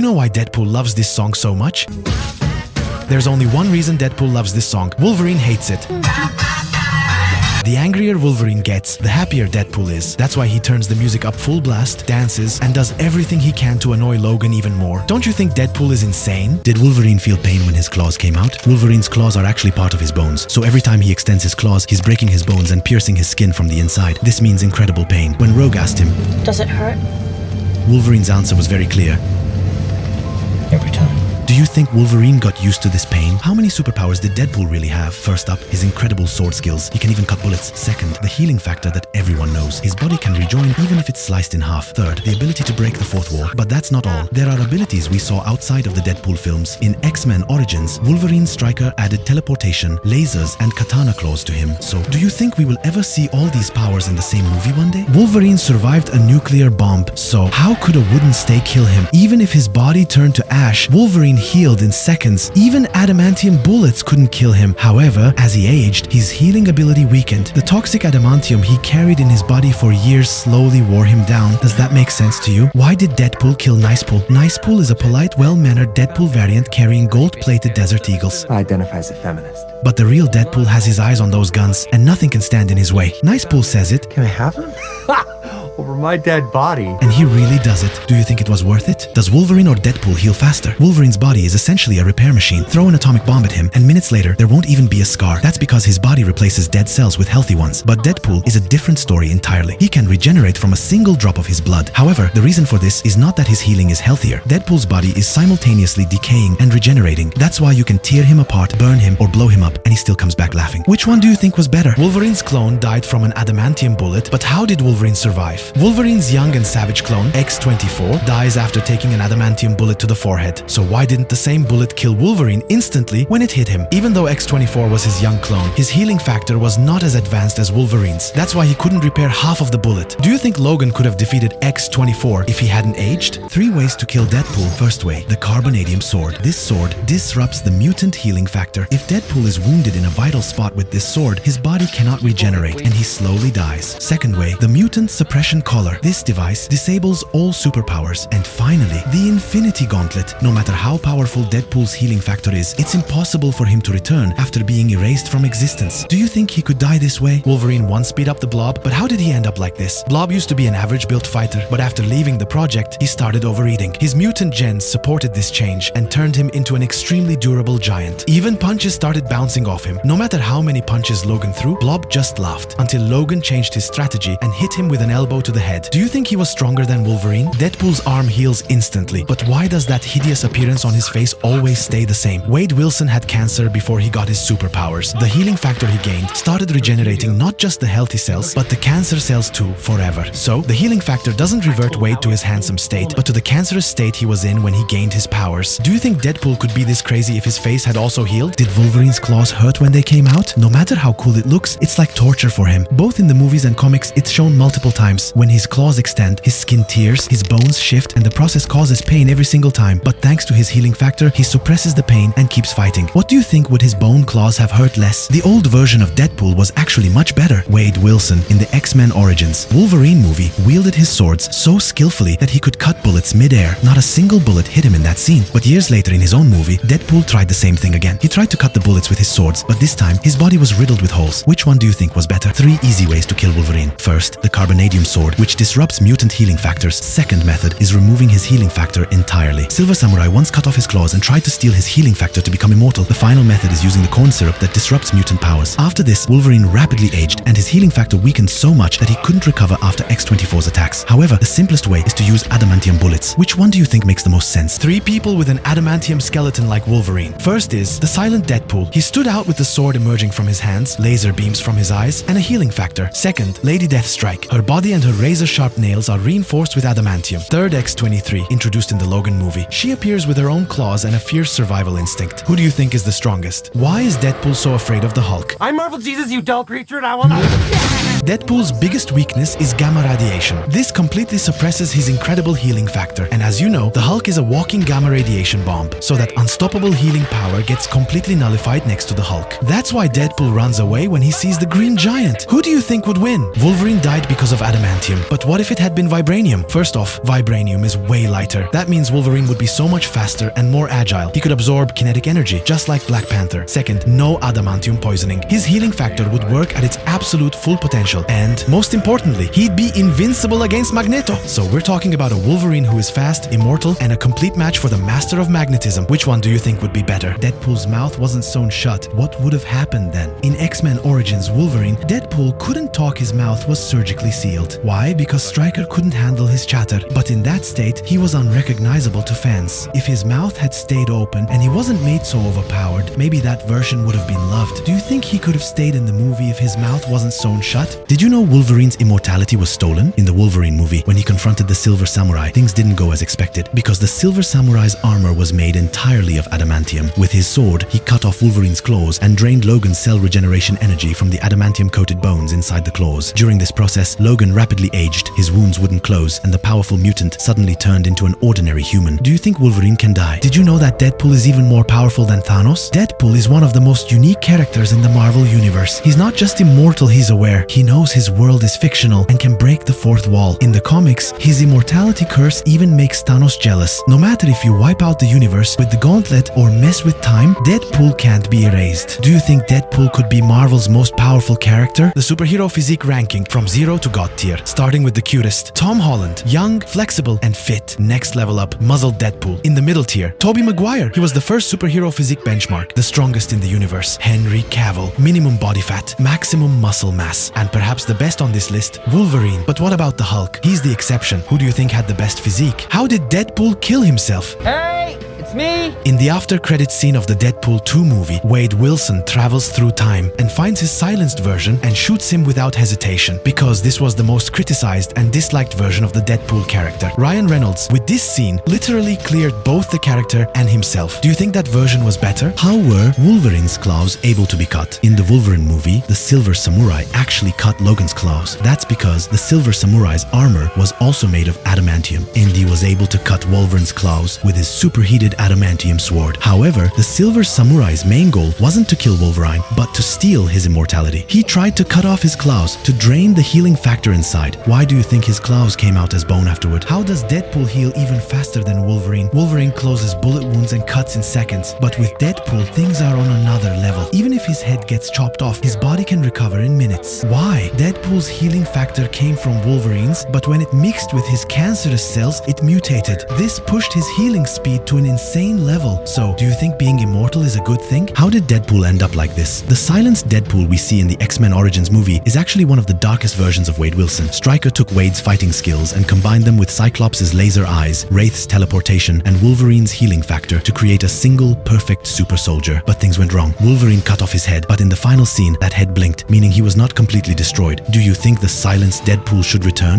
know why Deadpool loves this song so much? There's only one reason Deadpool loves this song. Wolverine hates it. The angrier Wolverine gets, the happier Deadpool is. That's why he turns the music up full blast, dances, and does everything he can to annoy Logan even more. Don't you think Deadpool is insane? Did Wolverine feel pain when his claws came out? Wolverine's claws are actually part of his bones, so every time he extends his claws, he's breaking his bones and piercing his skin from the inside. This means incredible pain. When Rogue asked him, "Does it hurt?" Wolverine's answer was very clear. Every time. Do you think Wolverine got used to this pain? How many superpowers did Deadpool really have? First up, his incredible sword skills. He can even cut bullets. Second, the healing factor that everyone knows. His body can rejoin even if it's sliced in half. Third, the ability to break the fourth wall. But that's not all. There are abilities we saw outside of the Deadpool films. In X-Men Origins, Wolverine's striker added teleportation, lasers, and katana claws to him. So, do you think we will ever see all these powers in the same movie one day? Wolverine survived a nuclear bomb, so how could a wooden stake kill him? Even if his body turned to ash, Wolverine healed in seconds. Even adamantium bullets couldn't kill him. However, as he aged, his healing ability weakened. The toxic adamantium he carried in his body for years slowly wore him down. Does that make sense to you? Why did Deadpool kill Nicepool? Nicepool is a polite, well-mannered Deadpool variant carrying gold-plated desert eagles. I identify as a feminist. But the real Deadpool has his eyes on those guns, and nothing can stand in his way. Nicepool says it. Can I have him? Over my dead body. And he really does it. Do you think it was worth it? Does Wolverine or Deadpool heal faster? Wolverine's body is essentially a repair machine. Throw an atomic bomb at him, and minutes later, there won't even be a scar. That's because his body replaces dead cells with healthy ones. But Deadpool is a different story entirely. He can regenerate from a single drop of his blood. However, the reason for this is not that his healing is healthier. Deadpool's body is simultaneously decaying and regenerating. That's why you can tear him apart, burn him, or blow him up, and he still comes back laughing. Which one do you think was better? Wolverine's clone died from an adamantium bullet, but how did Wolverine survive? Wolverine's young and savage clone, X-24, dies after taking an adamantium bullet to the forehead. So why didn't the same bullet kill Wolverine instantly when it hit him? Even though X-24 was his young clone, his healing factor was not as advanced as Wolverine's. That's why he couldn't repair half of the bullet. Do you think Logan could have defeated X-24 if he hadn't aged? 3 ways to kill Deadpool. First way, the carbonadium sword. This sword disrupts the mutant healing factor. If Deadpool is wounded in a vital spot with this sword, his body cannot regenerate and he slowly dies. Second way, the mutant suppression collar. This device disables all superpowers. And finally, the Infinity Gauntlet. No matter how powerful Deadpool's healing factor is, it's impossible for him to return after being erased from existence. Do you think he could die this way? Wolverine once beat up the Blob, but how did he end up like this? Blob used to be an average-built fighter, but after leaving the project, he started overeating. His mutant gens supported this change and turned him into an extremely durable giant. Even punches started bouncing off him. No matter how many punches Logan threw, Blob just laughed until Logan changed his strategy and hit him with an elbow to the head. Do you think he was stronger than Wolverine? Deadpool's arm heals instantly, but why does that hideous appearance on his face always stay the same? Wade Wilson had cancer before he got his superpowers. The healing factor he gained started regenerating not just the healthy cells, but the cancer cells too, forever. So, the healing factor doesn't revert Wade to his handsome state, but to the cancerous state he was in when he gained his powers. Do you think Deadpool could be this crazy if his face had also healed? Did Wolverine's claws hurt when they came out? No matter how cool it looks, it's like torture for him. Both in the movies and comics, it's shown multiple times. When his claws extend, his skin tears, his bones shift, and the process causes pain every single time. But thanks to his healing factor, he suppresses the pain and keeps fighting. What do you think, would his bone claws have hurt less? The old version of Deadpool was actually much better. Wade Wilson in the X-Men Origins Wolverine movie wielded his swords so skillfully that he could cut bullets mid-air. Not a single bullet hit him in that scene. But years later in his own movie, Deadpool tried the same thing again. He tried to cut the bullets with his swords, but this time his body was riddled with holes. Which one do you think was better? 3 easy ways to kill Wolverine. First, the carbonadium sword, which disrupts mutant healing factors. Second method is removing his healing factor entirely. Silver Samurai once cut off his claws and tried to steal his healing factor to become immortal. The final method is using the corn syrup that disrupts mutant powers. After this, Wolverine rapidly aged and his healing factor weakened so much that he couldn't recover after X-24's attacks. However, the simplest way is to use adamantium bullets. Which one do you think makes the most sense? 3 people with an adamantium skeleton like Wolverine. First is the silent Deadpool. He stood out with the sword emerging from his hands, laser beams from his eyes, and a healing factor. Second, Lady Deathstrike. Her body and her razor-sharp nails are reinforced with adamantium. Third, X-23, introduced in the Logan movie. She appears with her own claws and a fierce survival instinct. Who do you think is the strongest? Why is Deadpool so afraid of the Hulk? I'm Marvel Jesus, you dull creature, and I will not... Deadpool's biggest weakness is gamma radiation. This completely suppresses his incredible healing factor, and as you know, the Hulk is a walking gamma radiation bomb, so that unstoppable healing power gets completely nullified next to the Hulk. That's why Deadpool runs away when he sees the Green Giant. Who do you think would win? Wolverine died because of adamantium, but what if it had been vibranium? First off, vibranium is way lighter. That means Wolverine would be so much faster and more agile. He could absorb kinetic energy, just like Black Panther. Second, no adamantium poisoning. His healing factor would work at its absolute full potential, and most importantly, he'd be invincible against Magneto. So we're talking about a Wolverine who is fast, immortal, and a complete match for the Master of Magnetism. Which one do you think would be better? Deadpool's mouth wasn't sewn shut. What would have happened then? In X-Men Origins Wolverine, Deadpool couldn't talk, his mouth was surgically sealed. Why? Because Stryker couldn't handle his chatter. But in that state, he was unrecognizable to fans. If his mouth had stayed open and he wasn't made so overpowered, maybe that version would have been loved. Do you think he could have stayed in the movie if his mouth wasn't sewn shut? Did you know Wolverine's immortality was stolen? In the Wolverine movie, when he confronted the Silver Samurai, things didn't go as expected, because the Silver Samurai's armor was made entirely of adamantium. With his sword, he cut off Wolverine's claws and drained Logan's cell regeneration energy from the adamantium-coated bones inside the claws. During this process, Logan rapidly aged, his wounds wouldn't close, and the powerful mutant suddenly turned into an ordinary human. Do you think Wolverine can die? Did you know that Deadpool is even more powerful than Thanos? Deadpool is one of the most unique characters in the Marvel Universe. He's not just immortal, he's aware. He knows his world is fictional and can break the fourth wall. In the comics, his immortality curse even makes Thanos jealous. No matter if you wipe out the universe with the gauntlet or mess with time, Deadpool can't be erased. Do you think Deadpool could be Marvel's most powerful character? The superhero physique ranking from 0 to God tier, starting with the cutest, Tom Holland, young, flexible, and fit. Next level up, muzzled Deadpool. In the middle tier, Tobey Maguire. He was the first superhero physique benchmark, the strongest in the universe. Henry Cavill, minimum body fat, maximum muscle mass, and perhaps the best on this list, Wolverine. But what about the Hulk? He's the exception. Who do you think had the best physique? How did Deadpool kill himself? Hey, it's me! In the after-credits scene of the Deadpool 2 movie, Wade Wilson travels through time and finds his silenced version and shoots him without hesitation, because this was the most criticized and disliked version of the Deadpool character. Ryan Reynolds, with this scene, literally cleared both the character and himself. Do you think that version was better? How were Wolverine's claws able to be cut? In the Wolverine movie, the Silver Samurai actually cut Logan's claws. That's because the Silver Samurai's armor was also made of adamantium, and he was able to cut Wolverine's claws with his superheated adamantium sword. However, the Silver Samurai's main goal wasn't to kill Wolverine, but to steal his immortality. He tried to cut off his claws to drain the healing factor inside. Why do you think his claws came out as bone afterward? How does Deadpool heal even faster than Wolverine? Wolverine closes bullet wounds and cuts in seconds, but with Deadpool, things are on another level. Even if his head gets chopped off, his body can recover in minutes. Why? Deadpool's healing factor came from Wolverine's, but when it mixed with his cancerous cells, it mutated. This pushed his healing speed to an insane level. So, do you think being immortal is a good thing? How did Deadpool end up like this? The silenced Deadpool we see in the X-Men Origins movie is actually one of the darkest versions of Wade Wilson. Stryker took Wade's fighting skills and combined them with Cyclops' laser eyes, Wraith's teleportation, and Wolverine's healing factor to create a single, perfect super soldier. But things went wrong. Wolverine cut off his head, but in the final scene, that head blinked, meaning he was not completely destroyed. Do you think the silenced Deadpool should return?